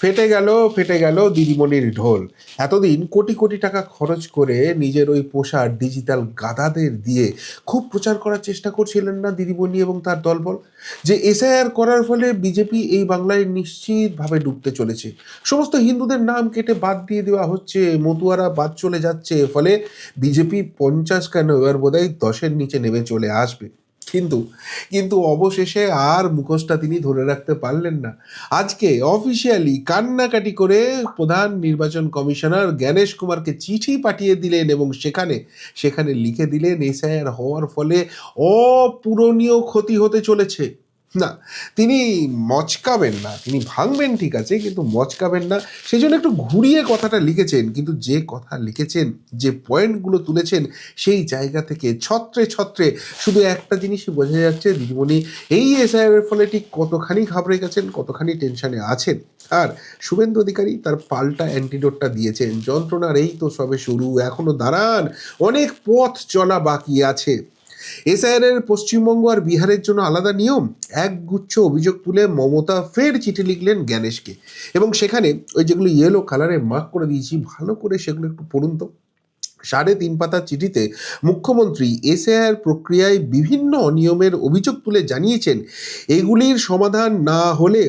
ফেটে গেল দিদিমণির ঢোল। এতদিন কোটি কোটি টাকা খরচ করে নিজের ওই পোষা ডিজিটাল গাধাদের দিয়ে খুব প্রচার করার চেষ্টা করছিলেন না দিদিমণি এবং তার দলবল, যে এসআইআর করার ফলে বিজেপি এই বাংলায় নিশ্চিতভাবে ডুবতে চলেছে। সমস্ত হিন্দুদের নাম কেটে বাদ দিয়ে দেওয়া হচ্ছে, মতুয়ারা বাদ চলে যাচ্ছে, ফলে বিজেপি 50 কেন, এবার বোধহয় 10-এর নিচে নেমে চলে আসবে। কিন্তু কিন্তু অবশেষে আর মুখোশটা তিনি ধরে রাখতে পারলেন না। আজকে অফিসিয়ালি কান্নাকাটি করে প্রধান নির্বাচন কমিশনার জ্ঞানেশ কুমারকে চিঠি পাঠিয়ে দিলেন এবং সেখানে সেখানে লিখে দিলেন এসআইআর হওয়ার ফলে অপূরণীয় ক্ষতি হতে চলেছে। না, তিনি মচকাবেন না, তিনি ভাঙবেন ঠিক আছে, কিন্তু মচকাবেন না। সেই জন্য একটু ঘুরিয়ে কথাটা লিখেছেন, কিন্তু যে কথা লিখেছেন, যে পয়েন্টগুলো তুলেছেন, সেই জায়গা থেকে ছত্রে ছত্রে শুধু একটা জিনিসই বোঝা যাচ্ছে, দিদিমণি এই এসআইআর এর ফলে ঠিক কতখানি ঘাবড়ে গেছেন, কতখানি টেনশনে আছেন। আর শুভেন্দু অধিকারী তার পাল্টা অ্যান্টিডোটটা দিয়েছেন, যন্ত্রণার এই তো সবে শুরু, এখনো দাঁড়ান, অনেক পথ চলা বাকি আছে। এসআইআর এর পশ্চিমবঙ্গ আর বিহারের জন্য আলাদা নিয়ম, একগুচ্ছ অভিযোগ তুলে মমতা ফের চিঠি লিখলেন জ্ঞানেশকে, এবং সেখানে ওই যেগুলো ইয়েলো কালারে মার্ক করে দিয়েছি, ভালো করে সেগুলো একটু পড়ুন তো। 3.5 পাতার চিঠিতে মুখ্যমন্ত্রী এসআইআর প্রক্রিয়ায় বিভিন্ন অনিয়মের অভিযোগ তুলে জানিয়েছেন, এগুলির সমাধান না হলে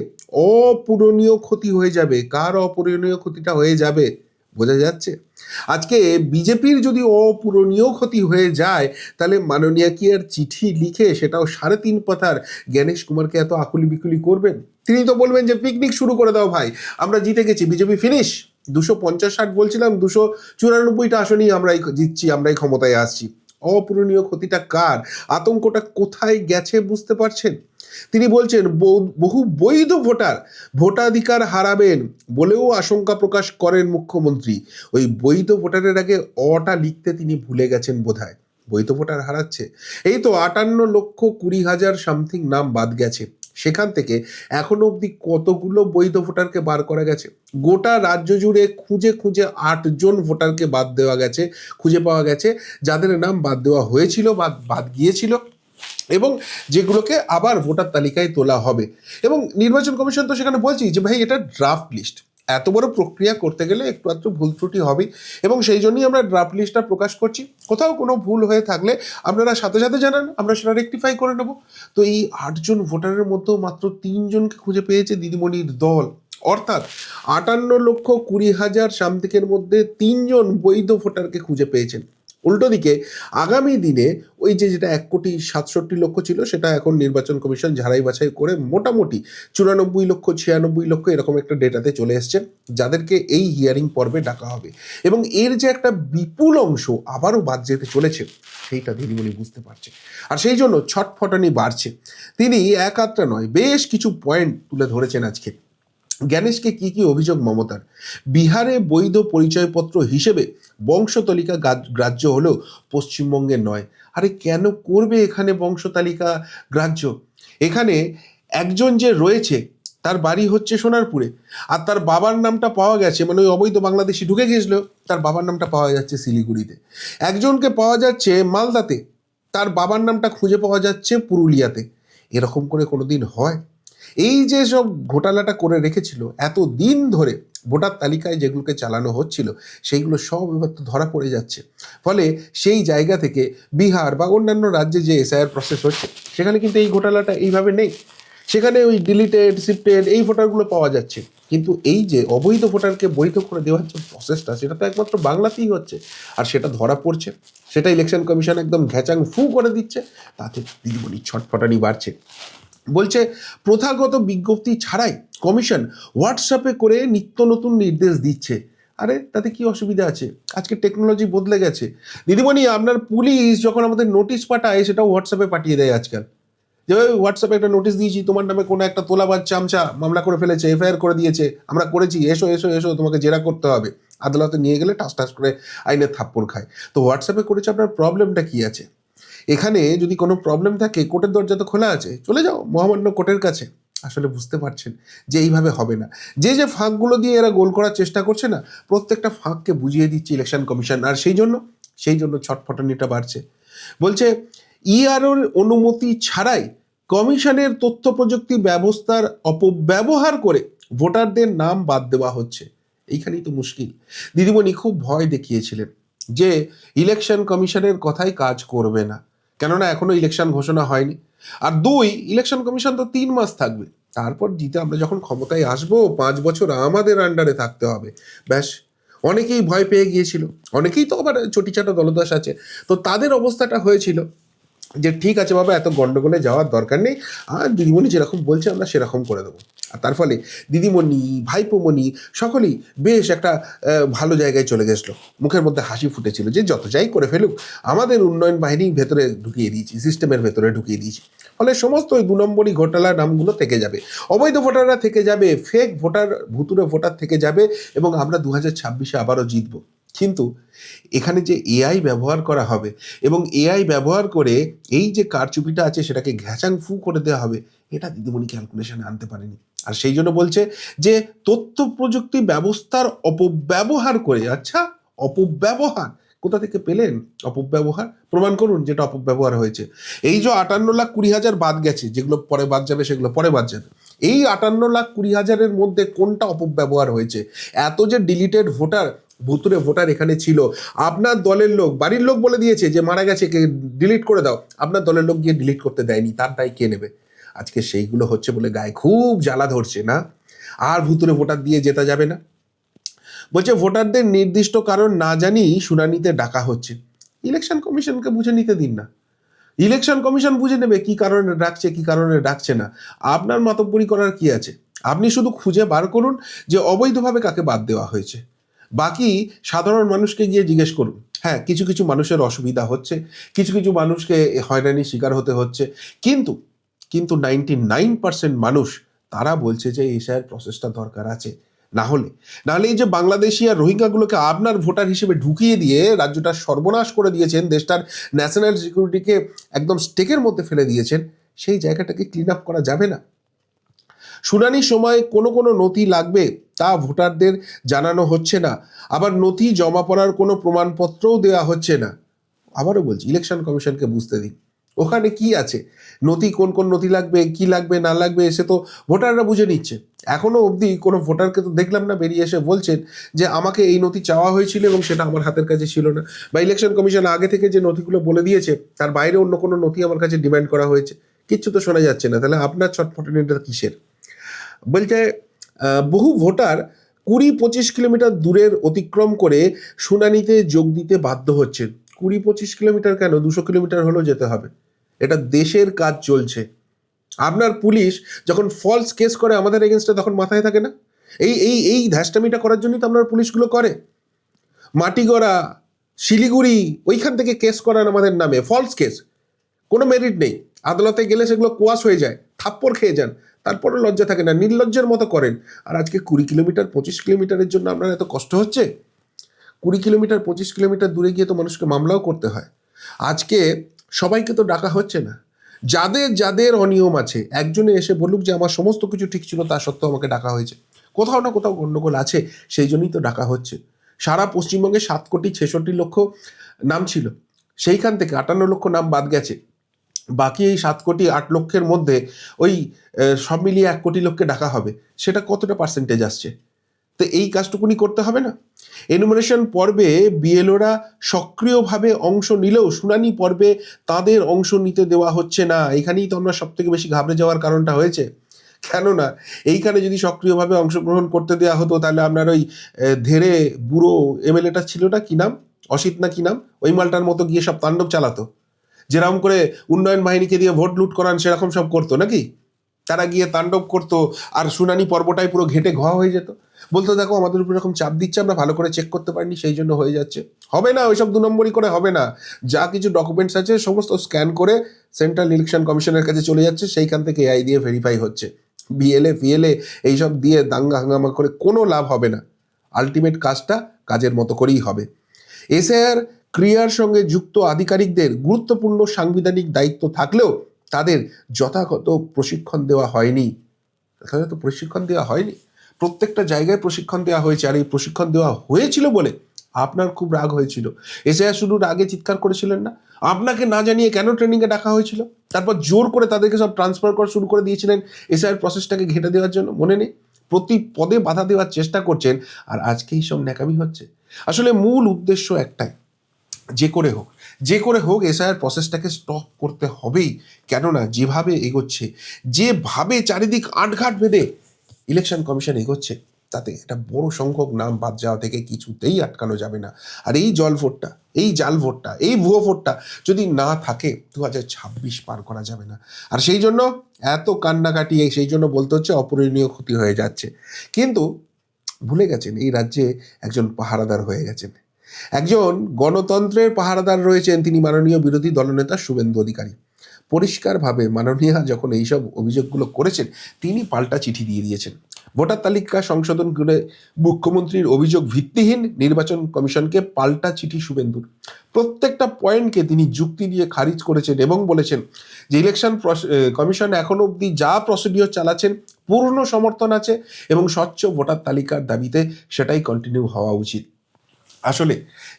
অপূরণীয় ক্ষতি হয়ে যাবে। কার অপূরণীয় ক্ষতিটা হয়ে যাবে বোঝা যাচ্ছে। আজকে বিজেপির যদি অপূরণীয় ক্ষতি হয়ে যায়, তাহলে মাননীয় কি আর চিঠি লিখে, সেটাও 3.5 পাতার, জ্ঞানেশ কুমারকে এত আকুলি বিকুলি করবেন? তিনি তো বলবেন যে পিকনিক শুরু করে দাও ভাই, আমরা জিতে গেছি, বিজেপি ফিনিশ। 250-60 বলছিলাম, 294টা আসনেই আমরাই জিতছি, আমরাই ক্ষমতায় আসছি। অপূরণীয় ক্ষতিটা কার, আতঙ্কটা কোথায় গেছে বুঝতে পারছেন? তিনি বলছেন বহু বৈধ ভোটাধিকার হারাবেন বলেও আশঙ্কা প্রকাশ করেন মুখ্যমন্ত্রী। ওই বৈধ ভোটারের আগে অটা লিখতে তিনি ভুলে গেছেন বোধহয়। বৈধ ভোটার হারাচ্ছে, এই তো 58,20,000 সামথিং নাম বাদ গেছে। সেখান থেকে এখনো অবধি কতগুলো বৈধ ভোটারকে বার করা গেছে? গোটা রাজ্য জুড়ে খুঁজে খুঁজে 8 জন ভোটারকে বাদ দেওয়া গেছে, খুঁজে পাওয়া গেছে, যাদের নাম বাদ দেওয়া হয়েছিল বা বাদ গিয়েছিল, এবং যেগুলোকে আবার ভোটার তালিকায় তোলা হবে। এবং নির্বাচন কমিশন তো সেখানে বলছি যে ভাই, এটা ড্রাফট লিস্ট, এত বড় প্রক্রিয়া করতে গেলে একটু আধটু ভুল ত্রুটি হবেই, এবং সেই জন্যই আমরা ড্রাফট লিস্টটা প্রকাশ করছি। কোথাও কোনো ভুল হয়ে থাকলে আপনারা সাথে সাথে জানান, আমরা সেটা রেকটিফাই করে নেব। তো এই 8 জন ভোটারের মধ্যেও মাত্র 3 জনকে খুঁজে পেয়েছে দিদিমণির দল, অর্থাৎ 58,20,000 সামথিকের মধ্যে 3 জন বৈধ ভোটারকে খুঁজে পেয়েছেন। উল্টো দিকে আগামী দিনে ওই যেটা 1,67,00,000 ছিল, সেটা এখন নির্বাচন কমিশন ঝাড়াই বাছাই করে মোটামুটি 94 লক্ষ 96 লক্ষ এরকম একটা ডেটাতে চলে এসছে, যাদেরকে এই হিয়ারিং পর্বে ডাকা হবে। এবং এর যে একটা বিপুল অংশ আবারও বাদ যেতে চলেছে, সেইটা দিদিমণি বুঝতে পারছে, আর সেই জন্য ছটফটানি বাড়ছে। তিনি এক আধটা নয়, বেশ কিছু পয়েন্ট তুলে ধরেছেন আজকে। জ্ঞানেশকে কি কি অভিযোগ মমতার? বিহারে বৈধ পরিচয়পত্র হিসেবে বংশতালিকা গ্রাহ্য হলেও পশ্চিমবঙ্গে নয়। আরে কেন করবে এখানে বংশতালিকা গ্রাহ্য? এখানে একজন যে রয়েছে, তার বাড়ি হচ্ছে সোনারপুরে, আর তার বাবার নামটা পাওয়া গেছে, মানে ওই অবৈধ বাংলাদেশি ঢুকে গেছিল, তার বাবার নামটা পাওয়া যাচ্ছে শিলিগুড়িতে। একজনকে পাওয়া যাচ্ছে মালদাতে, তার বাবার নামটা খুঁজে পাওয়া যাচ্ছে পুরুলিয়াতে। এরকম করে কোনোদিন হয়? এই যে সব ঘোটালাটা করে রেখেছিল এত দিন ধরে, ভোটার তালিকায় যেগুলোকে চালানো হচ্ছিল, সেইগুলো সব এবার তো ধরা পড়ে যাচ্ছে। ফলে সেই জায়গা থেকে বিহার বা অন্যান্য রাজ্যে যে এসআইআর প্রসেস হচ্ছে, সেখানে কিন্তু এই ঘোটালাটা এইভাবে নেই। সেখানে ওই ডিলিটেড শিফটেড এই ভোটারগুলো পাওয়া যাচ্ছে, কিন্তু এই যে অবৈধ ভোটারকে বৈধ করে দেওয়ার যে প্রসেসটা, সেটা তো একমাত্র বাংলাতেই হচ্ছে, আর সেটা ধরা পড়ছে। সেটা ইলেকশন কমিশন একদম ঘ্যাচাং ফু করে দিচ্ছে, তাতে দিদিমণি ছটফটানি বাড়ছে। বলছে প্রথাগত বিজ্ঞপ্তি ছাড়াই কমিশন হোয়াটসঅ্যাপে করে নিত্য নতুন নির্দেশ দিচ্ছে। আরে তাতে কি অসুবিধা আছে? আজকে টেকনোলজি বদলে গেছে দিদিমণি। আপনার পুলিশ যখন আমাদের নোটিশ পাঠায়, সেটাও হোয়াটসঅ্যাপে পাঠিয়ে দেয় আজকাল। যে হোয়াটসঅ্যাপে একটা নোটিশ দিয়েছি, তোমার নামে কোনো একটা তোলাবাজ চামচা মামলা করে ফেলেছে, এফআইআর করে দিয়েছে, আমরা করেছি, এসো এসো এসো, তোমাকে জেরা করতে হবে। আদালতে নিয়ে গেলে টাস টাস করে আইনের থাপ্পড় খায়। তো হোয়াটসঅ্যাপে করেছে, আপনার প্রবলেমটা কি আছে? এখানে যদি কোনো প্রবলেম থাকে, কোর্টের দরজা তো খোলা আছে, চলে যাও মহামান্য কোর্টের কাছে। আসলে বুঝতে পারছেন যে এইভাবে হবে না। যে যে ফাঁকগুলো দিয়ে এরা গোল করার চেষ্টা করছে না, প্রত্যেকটা ফাঁককে বুঝিয়ে দিচ্ছে ইলেকশন কমিশন, আর সেই জন্য ছটফটানিটা বাড়ছে। বলছে ইআরওর অনুমতি ছাড়াই কমিশনের তথ্য প্রযুক্তি ব্যবস্থার অপব্যবহার করে ভোটারদের নাম বাদ দেওয়া হচ্ছে। এইখানেই তো মুশকিল। দিদিমণি খুব ভয় দেখিয়েছিলেন যে ইলেকশন কমিশনের কথাই কাজ করবে না, কেননা এখনো ইলেকশন ঘোষণা হয়নি। আর দুই, ইলেকশন কমিশন তো 3 মাস থাকবে, তারপর জিতে আমরা যখন ক্ষমতায় আসবো 5 বছর আমাদের আন্ডারে থাকতে হবে। ব্যাস, অনেকেই ভয় পেয়ে গিয়েছিল, অনেকেই তো আবার চটিচাটা দলদাস আছে, তো তাদের অবস্থাটা হয়েছিল যে ঠিক আছে বাবা, এত গন্ডগোলে যাওয়ার দরকার নেই, আর দিদিমণি যেরকম বলছে আমরা সেরকম করে দেবো। আর তার ফলে দিদিমণি, ভাইপোমণি সকলেই বেশ একটা ভালো জায়গায় চলে গেছিলো, মুখের মধ্যে হাসি ফুটেছিল যে যত যাই করে ফেলুক, আমাদের উন্নয়ন বাহিনী ভেতরে ঢুকিয়ে দিয়েছি, সিস্টেমের ভেতরে ঢুকিয়ে দিয়েছি। ফলে সমস্ত ওই 2 নম্বরই ঘোটালার নামগুলো থেকে যাবে, অবৈধ ভোটাররা থেকে যাবে, ফেক ভোটার, ভুতুরে ভোটার থেকে যাবে, এবং আমরা 2026-এ আবারও জিতবো। কিন্তু এখানে যে এআই ব্যবহার করা হবে এবং এআই ব্যবহার করে এই যে কারচুপিটা আছে সেটাকে ঘ্যাচাং ফু করে দেওয়া হবে, এটা দিদিমণি ক্যালকুলেশনে আনতে পারেনি। আর সেই জন্য বলছে যে তথ্য প্রযুক্তি ব্যবস্থার অপব্যবহার করে। আচ্ছা, অপব্যবহার কোথা থেকে পেলেন? অপব্যবহার প্রমাণ করুন যেটা অপব্যবহার হয়েছে। এই যে 58,20,000 বাদ গেছে, যেগুলো পরে বাদ যাবে সেগুলো পরে বাদ যাবে, এই 58,20,000-এর মধ্যে কোনটা অপব্যবহার হয়েছে? এত যে ডিলিটেড ভোটার, ভুতুরে ভোটার এখানে ছিল, আপনার দলের লোক, বাড়ির লোক বলে দিয়েছে যে মারা গেছে, কে ডিলিট করে দাও, আপনার দলের লোক গিয়ে ডিলিট করতে দেয়নি, তার দায় কে নেবে? আজকে সেইগুলো হচ্ছে বলে গায়ে খুব জ্বালা ধরছে না? আর ভুতুরে ভোটার দিয়ে জেতা যাবে না। বলছে ভোটারদের নির্দিষ্ট কারণ না জানিয়েই শুনানিতে ডাকা হচ্ছে। ইলেকশন কমিশনকে বুঝে নিতে দিন না, ইলেকশন কমিশন বুঝে নেবে কি কারণে ডাকছে কি কারণে ডাকছে না। আপনার মাতব্বরি করার কি আছে? আপনি শুধু খুঁজে বার করুন যে অবৈধভাবে কাকে বাদ দেওয়া হয়েছে, বাকি সাধারণ মানুষকে গিয়ে জিজ্ঞেস করুন। হ্যাঁ, কিছু কিছু মানুষের অসুবিধা হচ্ছে, কিছু কিছু মানুষকে হয়রানির শিকার হতে হচ্ছে, কিন্তু কিন্তু 99% মানুষ তারা বলছে যে এসআইআর প্রসেসটা দরকার আছে। না হলে এই যে বাংলাদেশি আর রোহিঙ্গাগুলোকে আপনার ভোটার হিসেবে ঢুকিয়ে দিয়ে রাজ্যটা সর্বনাশ করে দিয়েছেন, দেশটার ন্যাশনাল সিকিউরিটিকে একদম স্টেকের মধ্যে ফেলে দিয়েছেন, সেই জায়গাটাকে ক্লিন আপ করা যাবে না? শুনানির সময় কোনো কোনো নথি লাগবে তা ভোটারদের জানানো হচ্ছে না, আবার নথি জমা পড়ার কোনো প্রমাণপত্রও দেওয়া হচ্ছে না। আবারও বলছি, ইলেকশন কমিশনকে বুঝতে দিন ওখানে কি আছে, নথি কোন কোন নথি লাগবে, কি লাগবে না লাগবে, সে তো ভোটাররা বুঝে নিচ্ছে। এখনো অবধি কোনো ভোটারকে তো দেখলাম না বেরিয়ে এসে বলছেন যে আমাকে এই নথি চাওয়া হয়েছিল এবং সেটা আমার হাতের কাছে ছিল না, বা ইলেকশন কমিশন আগে থেকে যে নথিগুলো বলে দিয়েছে তার বাইরে অন্য কোনো নথি আমার কাছে ডিমান্ড করা হয়েছে, কিচ্ছু তো শোনা যাচ্ছে না। তাহলে আপনার ছটফটানিটা কিসের? বলছে বহু ভোটার 20-25 কিলোমিটার দূরের অতিক্রম করে শুনানিতে যোগ দিতে বাধ্য হচ্ছেন। 20-25 কিলোমিটার কেন, 200 কিলোমিটার হলেও যেতে হবে। এটা দেশের কাজ চলছে। আপনার পুলিশ যখন ফলস কেস করে আমাদের এগেনস্টে, তখন মাথায় থাকে না? এই এই এই ধ্যাসটামিটা করার জন্যই তো আপনার পুলিশগুলো করে। মাটিগড়া, শিলিগুড়ি, ওইখান থেকে কেস করান আমাদের নামে, ফলস কেস, কোনো মেরিট নেই। আদালতে গেলে সেগুলো কোয়াশ হয়ে যায়, থাপ্পড় খেয়ে যান, তারপরে লজ্জা থাকে না, নির্লজ্জের মতো করেন। আর আজকে 20 কিলোমিটার 25 কিলোমিটারের জন্য আপনার এত কষ্ট হচ্ছে? 20 কিলোমিটার 25 কিলোমিটার দূরে গিয়ে তো মানুষকে মামলাও করতে হয়। আজকে সবাইকে তো ডাকা হচ্ছে না, যাদের যাদের অনিয়ম আছে একজনে এসে বলুক যে আমার সমস্ত কিছু ঠিক ছিল, তা সত্ত্বেও আমাকে ডাকা হয়েছে। কোথাও না কোথাও গণ্ডগোল আছে, সেই জন্যই তো ডাকা হচ্ছে। সারা পশ্চিমবঙ্গে 7,66,00,000 নাম ছিল, সেইখান থেকে 58 লক্ষ নাম বাদ গেছে। বাকি এই 7,08,00,000-এর মধ্যে ওই সব মিলিয়ে 1,00,00,000 লোককে ডাকা হবে, সেটা কতটা পার্সেন্টেজ আসছে? তো এই কাজটুকুনি করতে হবে না? এনুমারেশন পর্বে বিএলওরা সক্রিয়ভাবে অংশ নিলেও শুনানি পর্বে তাদের অংশ নিতে দেওয়া হচ্ছে না। এখানেই তো আমরা সব থেকে বেশি ঘাবড়ে যাওয়ার কারণটা হয়েছে। কেননা এইখানে যদি সক্রিয়ভাবে অংশগ্রহণ করতে দেওয়া হতো, তাহলে আপনার ওই ধেড়ে বুড়ো এমএলএটা ছিল না, কি নাম, অসিত না কি নাম, ওই মালটার মতো গিয়ে সব তাণ্ডব চালাতো, যেরকম করে উন্নয়ন বাহিনীকে দিয়ে ভোট লুট করান সেরকম সব করতো নাকি? তারা গিয়ে তাণ্ডব করতো, আর শুনানি পর্বটাই পুরো ঘেটে ঘ হয়ে যেত। বলতো দেখো আমাদের উপর এরকম চাপ দিচ্ছে, আমরা ভালো করে চেক করতে পারিনি, সেই জন্য হয়ে যাচ্ছে। হবে না, ওইসব 2 নম্বরই করে হবে না। যা কিছু ডকুমেন্টস আছে সমস্ত স্ক্যান করে সেন্ট্রাল ইলেকশন কমিশনের কাছে চলে যাচ্ছে, সেইখান থেকে এআই দিয়ে ভেরিফাই হচ্ছে। বিএলএ ফিএলএ এইসব দিয়ে দাঙ্গা হাঙ্গামা করে কোনো লাভ হবে না। আলটিমেট কাজটা কাজের মতো করেই হবে। এসআইআর ক্রিয়ার সঙ্গে যুক্ত আধিকারিকদের গুরুত্বপূর্ণ সাংবিধানিক দায়িত্ব থাকলেও তাদের যথাযথ প্রশিক্ষণ দেওয়া হয়নি। যথাযথ প্রশিক্ষণ দেওয়া হয়নি, প্রত্যেকটা জায়গায় প্রশিক্ষণ দেওয়া হয়েছে। আর এই প্রশিক্ষণ দেওয়া হয়েছিল বলে আপনার খুব রাগ হয়েছিল। এসআইআর শুরুর আগে চিৎকার করেছিলেন না, আপনাকে না জানিয়ে কেন ট্রেনিংয়ে ডাকা হয়েছিল? তারপর জোর করে তাদেরকে সব ট্রান্সফার করা শুরু করে দিয়েছিলেন এসআইআর প্রসেসটাকে ঘেঁটে দেওয়ার জন্য, মনে নেই? প্রতি পদে বাধা দেওয়ার চেষ্টা করছেন, আর আজকে এইসব ন্যাকামি হচ্ছে। আসলে মূল উদ্দেশ্য একটাই, যে করে হোক এসআইআর প্রসেসটাকে স্টপ করতে হবেই। কেননা যেভাবে এগোচ্ছে, যেভাবে চারিদিক আটঘাট বেঁধে ইলেকশন কমিশন এগোচ্ছে, তাতে একটা বড় সংখ্যক নাম বাদ যাওয়া থেকে কিছুতেই আটকানো যাবে না। আর এই জাল ভোটটা, এই ভুয়ো ভোটটা যদি না থাকে 2026 পার করা যাবে না। আর সেই জন্য এত কান্নাকাটি, সেই জন্য বলতে হচ্ছে অপূরণীয় ক্ষতি হয়ে যাচ্ছে। কিন্তু ভুলে গেছেন এই রাজ্যে একজন পাহারাদার হয়ে গেছেন, একজন গণতন্ত্রের পাহারাদার রয়েছেন, তিনি মাননীয় বিরোধী দলনেতা শুভেন্দু অধিকারী। পরিষ্কারভাবে মাননীয়া যখন এইসব অভিযোগগুলো করেছেন, তিনি পাল্টা চিঠি দিয়ে দিয়েছেন। ভোটার তালিকা সংশোধন করে মুখ্যমন্ত্রীর অভিযোগ ভিত্তিহীন, নির্বাচন কমিশনকে পাল্টা চিঠি শুভেন্দুর। প্রত্যেকটা পয়েন্টকে তিনি যুক্তি দিয়ে খারিজ করেছেন এবং বলেছেন যে ইলেকশন কমিশন এখনো অবধি যা প্রসিডিওর চালাচ্ছেন পূর্ণ সমর্থন আছে এবং স্বচ্ছ ভোটার তালিকার দাবিতে সেটাই কন্টিনিউ হওয়া উচিত। আসলে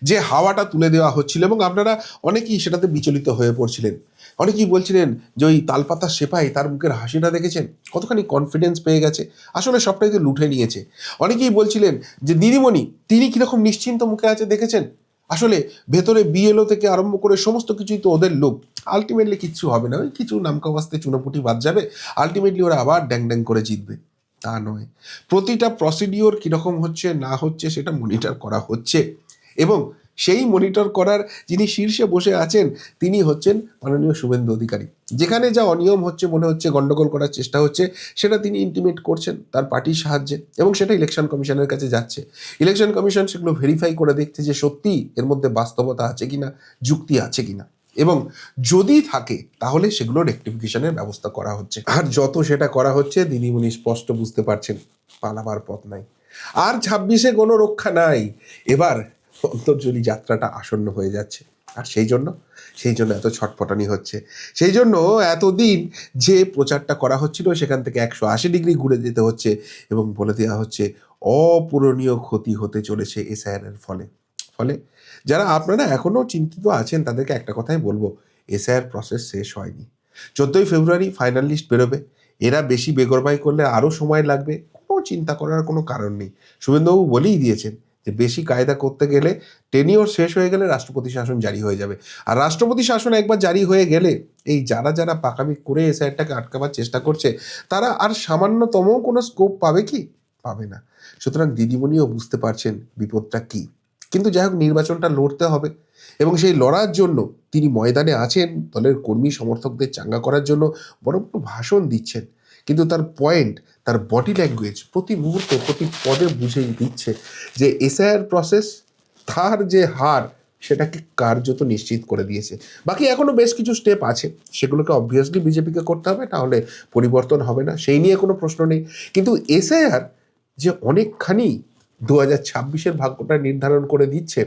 যে হাওয়াটা তুলে দেওয়া হচ্ছিল, এবং আপনারা অনেকেই সেটাতে বিচলিত হয়ে পড়ছিলেন, অনেকেই বলছিলেন যে ওই তালপাতা সেপাই, তার মুখের হাসিটা দেখেছেন, কতখানি কনফিডেন্স পেয়ে গেছে, আসলে সবটাই তো লুটে নিয়েছে। অনেকেই বলছিলেন যে দিদিমণি তিনি কীরকম নিশ্চিন্ত মুখে আছে দেখেছেন, আসলে ভেতরে বিএলও থেকে আরম্ভ করে সমস্ত কিছুই তো ওদের লোক, আলটিমেটলি কিচ্ছু হবে না, ওই কিছু নামকাওয়াস্তে চুনোপুটি বাদ যাবে, আলটিমেটলি ওরা আবার ড্যাং ড্যাং করে জিতবে। তা নয়, প্রতিটা প্রসিডিওর কীরকম হচ্ছে না হচ্ছে সেটা মনিটর করা হচ্ছে, এবং সেই মনিটর করার যিনি শীর্ষে বসে আছেন তিনি হচ্ছেন মাননীয় শুভেন্দু অধিকারী। যেখানে যা অনিয়ম হচ্ছে, মনে হচ্ছে গন্ডগোল করার চেষ্টা হচ্ছে, সেটা তিনি ইন্টিমেট করছেন তার পার্টির সাহায্যে, এবং সেটা ইলেকশন কমিশনের কাছে যাচ্ছে। ইলেকশন কমিশন সেগুলো ভেরিফাই করে দেখছে যে সত্যি এর মধ্যে বাস্তবতা আছে কিনা, যুক্তি আছে কিনা, এবং যদি থাকে তাহলে সেগুলো রেকটিফিকেশনের ব্যবস্থা করা হচ্ছে। আর যত সেটা করা হচ্ছে, দিদিমণি স্পষ্ট বুঝতে পারছেন পালাবার পথ নাই, আর 26-এ কোনো রক্ষা নাই। এবার অন্তর্জনী যাত্রাটা আসন্ন হয়ে যাচ্ছে, আর সেই জন্য এত ছটফটানি হচ্ছে। সেই জন্য এতদিন যে প্রচারটা করা হচ্ছিল সেখান থেকে 180 ডিগ্রি ঘুরে যেতে হচ্ছে এবং বলে দেওয়া হচ্ছে অপূরণীয় ক্ষতি হতে চলেছে এসআইআর এর ফলে। যারা আপনারা এখনও চিন্তিত আছেন তাদেরকে একটা কথাই বলবো, এসআইআর প্রসেস শেষ হয়নি। 14ই ফেব্রুয়ারি ফাইনাল লিস্ট বেরোবে, এরা বেশি বেগরবাই করলে আরও সময় লাগবে, কোনো চিন্তা করার কোনো কারণ নেই। শুভেন্দুবাবু বলেই দিয়েছেন যে বেশি কায়দা করতে গেলে টেনিওর শেষ হয়ে গেলে রাষ্ট্রপতি শাসন জারি হয়ে যাবে, আর রাষ্ট্রপতি শাসন একবার জারি হয়ে গেলে এই যারা পাকামি করে এসআইআরটাকে আটকাবার চেষ্টা করছে তারা আর সামান্যতম কোনো স্কোপ পাবে কি? পাবে না। সুতরাং দিদিমণিও বুঝতে পারছেন বিপদটা কী, কিন্তু যাই হোক নির্বাচনটা লড়তে হবে, এবং সেই লড়ার জন্য তিনি ময়দানে আছেন দলের কর্মী সমর্থকদের চাঙ্গা করার জন্য, বড় ভাষণ দিচ্ছেন, কিন্তু তার পয়েন্ট, তার বডি ল্যাঙ্গুয়েজ প্রতি মুহূর্তে প্রতি পদে বুঝেই দিচ্ছে যে এসআইআর প্রসেস তার যে হার সেটাকে কার্যত নিশ্চিত করে দিয়েছে। বাকি এখনও বেশ কিছু স্টেপ আছে, সেগুলোকে অবভিয়াসলি বিজেপিকে করতে হবে, তাহলে পরিবর্তন হবে না, সেই নিয়ে কোনো প্রশ্ন নেই। কিন্তু এসআইআর যে অনেকখানি 2026-এর ভাগ্যটা নির্ধারণ করে দিচ্ছে,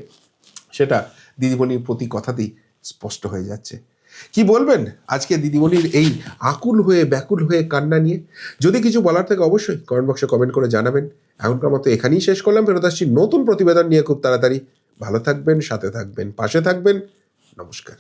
সেটা দিদিমণির প্রতি কথাতেই স্পষ্ট হয়ে যাচ্ছে। কি বলবেন আজকে দিদিমণির এই আকুল হয়ে ব্যাকুল হয়ে কান্না নিয়ে? যদি কিছু বলার থাকে অবশ্যই কমেন্ট বক্সে কমেন্ট করে জানাবেন। এখনকার মতো এখানেই শেষ করলাম, ফেরত আসছি নতুন প্রতিবেদন নিয়ে খুব তাড়াতাড়ি। ভালো থাকবেন, সাথে থাকবেন, পাশে থাকবেন। নমস্কার।